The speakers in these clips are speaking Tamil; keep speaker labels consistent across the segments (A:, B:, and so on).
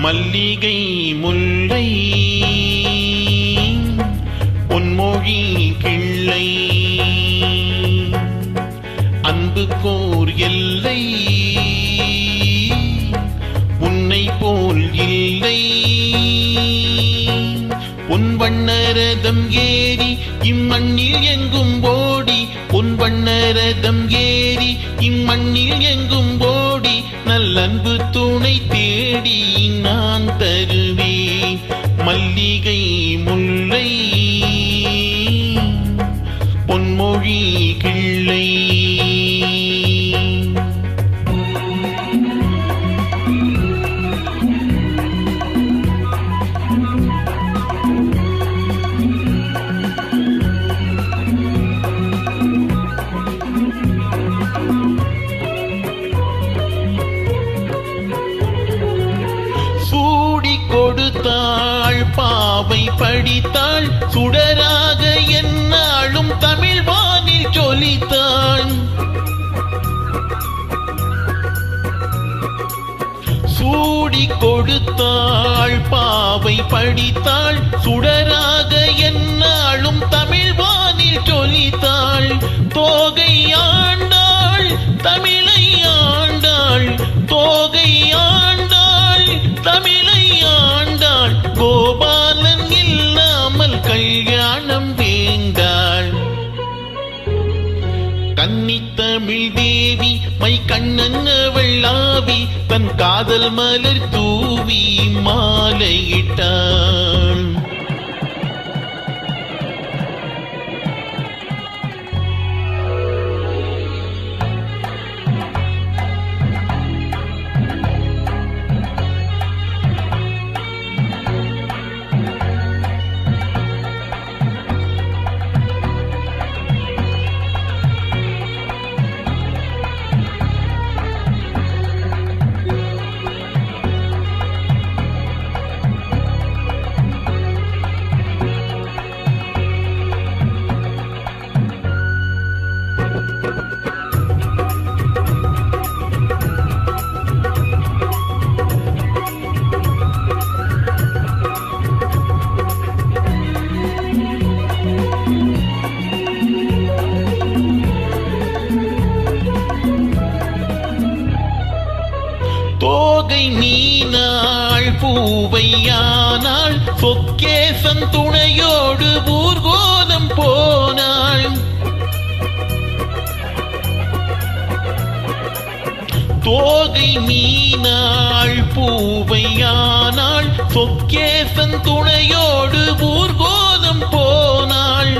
A: மல்லிகை முல்லை பொன்மொழி கிள்ளை அன்புக்கோர் எல்லை உன்னை போல் இல்லை. பொன் வண்ணரதம் ஏறி இம்மண்ணில் எங்கும் ஓடி, பொன் வண்ணரதம் ஏறி இம்மண்ணில் எங்கும் ஓடி, நல்லன்பு துணை தேடி நான் தருவேன். மல்லிகை முல்லை பொன்மொழி கிள்ளை. கொடுத்தாள் பாவை படித்தாள், சுடராக என்னாலும் தமிழ் வானில் ஜொலித்தாள். சூடி கொடுத்தாள் பாவை படித்தாள், சுடராக என்னாலும் தமிழ் வானில் ஜொலித்தாள். தோகை ஆண்டாள் தமிழை ஆண்டாள், தோகை ஆண்டாள் தமிழை ஆண்டாள். கோபாலன் இல்லாமல் கல்யாணம் வேண்டாள். கன்னித்தமிழ் தேவி மை கண்ணன் அவள் ஆவி, தன் காதல் மலர் தூவி மாலையிட்டாள். தோகை மீனாள் பூவையானாள், சொக்கேசன் துணையோடு ஊர்கோலம் போனாள். தோகை மீனாள் பூவையானாள், சொக்கேசன் துணையோடு ஊர்கோலம் போனாள்.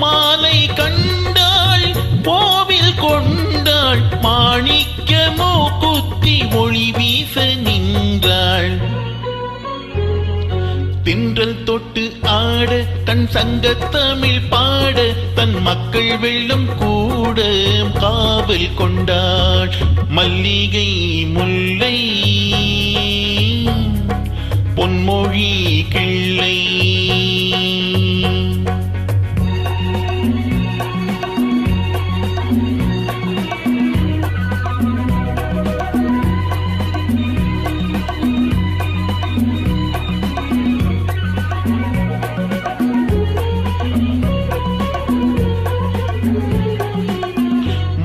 A: மாலை கண்டாள் கோவில் கொண்டாள், மாணிக்கமோ குத்தி ஒளி வீச நின்றாள். தென்றல் தொட்டு ஆட தன் சங்கத்தமிழ் பாட, தன் மக்கள் வெள்ளம் கூட காவல் கொண்டாள். மல்லிகை முல்லை பொன்மொழி கிள்ளை.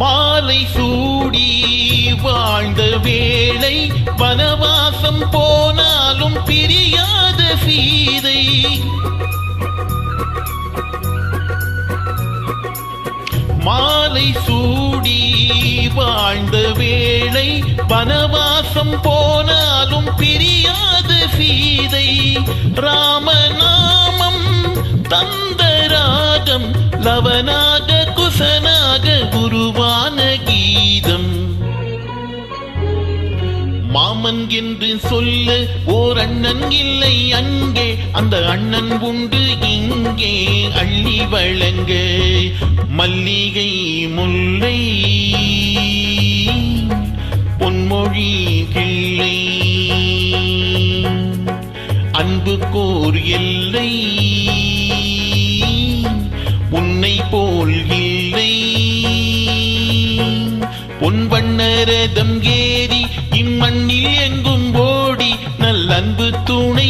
A: மாலை சூடி வாழ்ந்த வேளை, வனவாசம் போனாலும் பிரியாத சீதை. மாலை சூடி வாழ்ந்த வேளை, வனவாசம் போனாலும் பிரியாத சீதை. ராமநாமம் தந்த ராகம், லவனாக குசனாக உருவான கீதம். மாமன் என்று சொல்ல ஓர் அண்ணன் இல்லை அங்கே, அந்த அண்ணன் உண்டு இங்கே அள்ளி வழங்க. மல்லிகை முல்லை பொன்மொழி கிள்ளை அன்புக்கோர் எல்லை உன்னை போல் இல்லை. பொன் வண்ணரதம் ஏறி இம்மண்ணில் எங்கும் ஓடி நல்ல அன்பு துணை